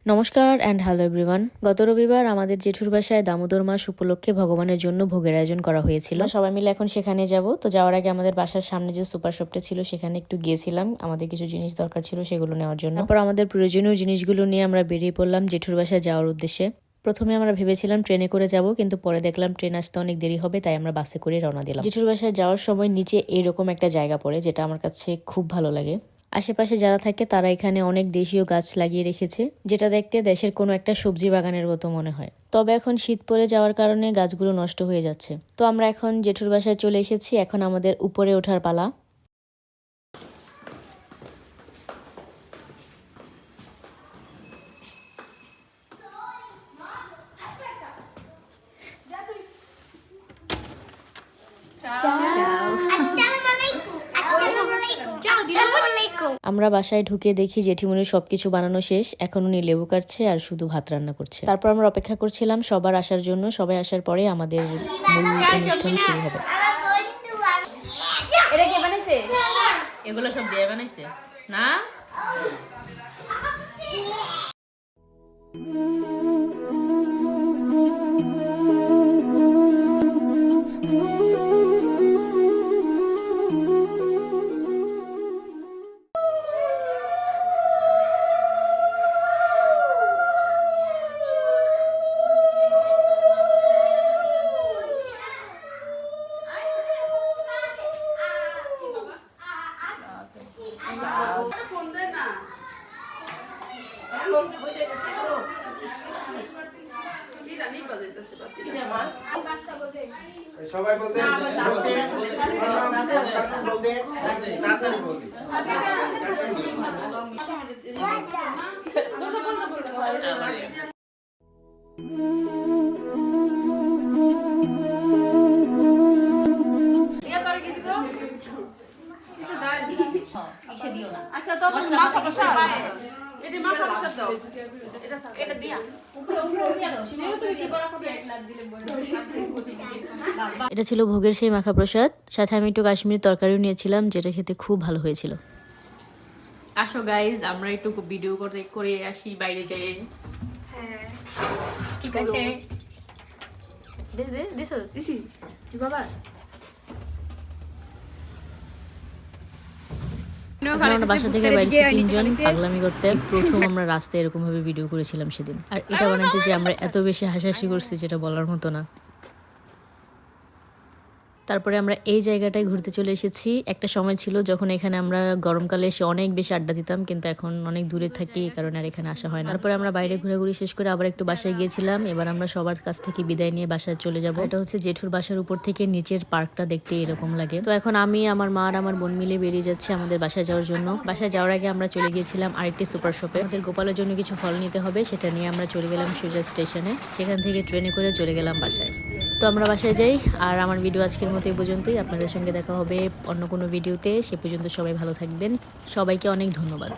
নমস্কার and hello everyone. গত রবিবার আমাদের জেঠুর বাসায় দামোদর মাস উপলক্ষে ভগবানের জন্য ভোগের আয়োজন করা হয়েছিল। সবাই মিলে এখন সেখানে যাব। তো যাওয়ার আগে আমাদের বাসার সামনে যে সুপার শপটা ছিল সেখানে একটু গিয়েছিলাম, আমাদের কিছু জিনিস দরকার ছিল সেগুলো নেওয়ার জন্য। তারপর আমাদের প্রয়োজনীয় জিনিসগুলো নিয়ে আমরা বেরিয়ে পড়লাম জেঠুর বাসায় যাওয়ার উদ্দেশ্যে। প্রথমে আমরা ভেবেছিলাম ট্রেনে করে যাব, কিন্তু পরে দেখলাম ট্রেন আসতে অনেক দেরি হবে, তাই আমরা বাসে করে রওনা দিলাম। জেঠুর বাসায় যাওয়ার সময় নিচে এইরকম একটা জায়গা পড়ে, যেটা আমার কাছে খুব ভালো লাগে। আশেপাশে যারা থাকে তারা এখানে অনেক দেশীয় গাছ লাগিয়ে রেখেছে, যেটা দেখতে দেশের কোনো একটা সবজি বাগানের মতো মনে হয়। তবে এখন শীত পড়ে যাওয়ার কারণে গাছগুলো নষ্ট হয়ে যাচ্ছে। তো আমরা এখন জেঠুর বাসায় চলে এসেছি, এখন আমাদের উপরে ওঠার পালা। আমরা বাসায় ঢুকে দেখি জেঠিমনির সবকিছু বানানো শেষ, এখন উনি লেবু কাটছে আর শুধু ভাত রান্না করছে। তারপর আমরা অপেক্ষা করছিলাম সবার আসার জন্য। সবাই আসার পরে আমাদের মূল অনুষ্ঠান শুরু হবে। এটা কে বানাইছে? এগুলো সব দিয়ে বানাইছে না? সবাই বলতে আচ্ছা তো মাখা বসা এটা মাখা বসা দাও এটা দিয়া উপরে দিয়া দাও তুমি কি করা খাবে এটা ছিল ভোগের সেই মাখা প্রসাদ, সাথে আমি একটু কাশ্মীরি তরকারিও নিয়েছিলাম, যেটা খেতে খুব ভালো হয়েছিল। আসো গাইজ, আমরা একটু ভিডিও করে আসি বাইরে যাই। হ্যাঁ ঠিক আছে, দিছি বাবা আমরা বাসা থেকে বাইরে তিনজন পাগলামি করতে প্রথম আমরা রাস্তায় এরকম ভাবে ভিডিও করেছিলাম সেদিন। আর এটা বানাইতে যে আমরা এত বেশি হাসাহাসি করছি যেটা বলার মতো না। তারপরে আমরা এই জায়গাটায় ঘুরতে চলে এসেছি। একটা সময় ছিল যখন এখানে আমরা গরমকালে এসে অনেক বেশি আড্ডা দিতাম, কিন্তু এখন অনেক দূরে থাকি, এই কারণে আর এখানে আসা হয় না। তারপরে আমরা বাইরে ঘোরাঘুরি শেষ করে আবার একটু বাসায় গিয়েছিলাম। এবার আমরা সবার কাছ থেকে বিদায় নিয়ে বাসায় চলে যাব। এটা হচ্ছে জেঠুর বাসার উপর থেকে নিচের পার্কটা দেখতে এরকম লাগে। তো এখন আমি, আমার মা আর আমার বোন মিলে বেরিয়ে যাচ্ছি আমাদের বাসায় যাওয়ার জন্য। বাসায় যাওয়ার আগে আমরা চলে গিয়েছিলাম আরেকটি সুপার শপে। আমাদের গোপালের জন্য কিছু ফল নিতে হবে, সেটা নিয়ে আমরা চলে গেলাম সোজা স্টেশনে। সেখান থেকে ট্রেনে করে চলে গেলাম বাসায়। তো আমরা বাসায় যাই। আর আমার ভিডিও আজকের মতো এই পর্যন্তই। আপনাদের সঙ্গে দেখা হবে অন্য কোনো ভিডিওতে। সে পর্যন্ত সবাই ভালো থাকবেন। সবাইকে অনেক ধন্যবাদ।